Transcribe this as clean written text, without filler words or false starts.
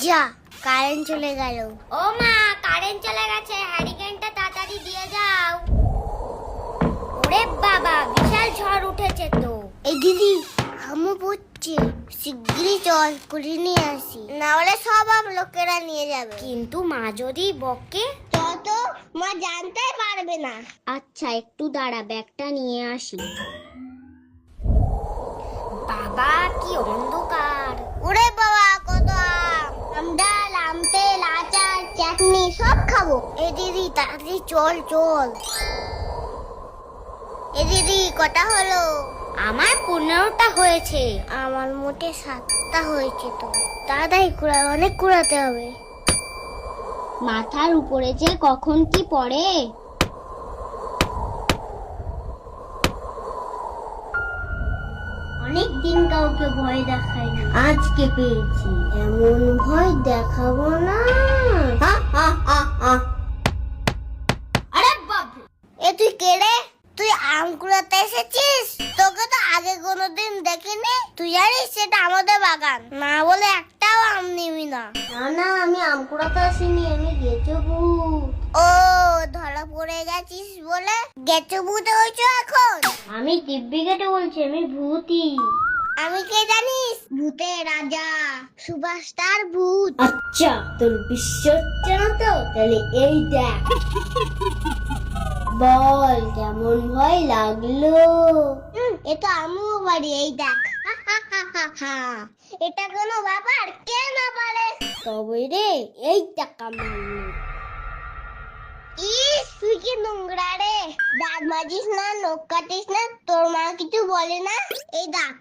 যা কারেন্ট চলে গেল। ও মা, কারেন্ট চলে গেছে, হ্যারিকেনটা তাড়াতাড়ি দিয়ে যাও। ওরে বাবা, বিশাল ঝড় উঠেছে তো। এই দিদি হামু পড়ছে, শিগগিরই চল করে নিয়ে আসি, না হলে সব লোকেরা নিয়ে যাবে। কিন্তু মা যদি বকে? চল তো, মা জানতেই পারবে না। আচ্ছা একটু দাঁড়া, ব্যাগটা নিয়ে আসি। বাবা কি অন্ধকার! ওরে বাবা, কত আম, ডাল, আম তেল, আচার, চাটনি সব খাবো। এই দিদি তাড়াতাড়ি চল চল। এই দিদি কটা হলো? আমার 15টা হয়েছে। আমার মোটে 7টা হয়েছে। তো তাড়াতাড়ি কুড়া, অনেক কুড়াতে হবে। মাথার উপরে যে কখন কি পড়ে। অনেক দিন কাউকে ভয় দেখাইনি, আজকে পেয়েছি। এমন ভয় দেখাবো না। আরে বাবু, এ তুই কে রে? তুই আম কুড়াতে এসেছিস? তোকে তো আগে কোনোদিন দেখিনি। তুই জানিস সেটা আমাদের বাগান, না বলে একটাও আম নিবি না। না না, আমি আম কুড়াতে আসিনি, আমি গেছো ভূত। ও, ধরা পড়ে গেছিস বলে গেছো ভূত হয়েছো এখন? আমি দিব্যি কেটে বলছি, আমি ভূতই। আমি কে জানিস? ভূতের রাজা, সুপারস্টার ভূত। আচ্ছা তোর বিশ্বাস হচ্ছে না তো, তাহলে এই দেখ। বল কেমন ভয় লাগলো? এ তো আমিও পারি, এই দেখ। এটা কোনো ব্যাপার? কে না পারে? তবে রে, এই টাকা মারলো। ইস, তুই কি নোংরা রে। দাঁত মাজিস না, নখ কাটিস না, তোর মা কিছু বলে না? এই দেখ।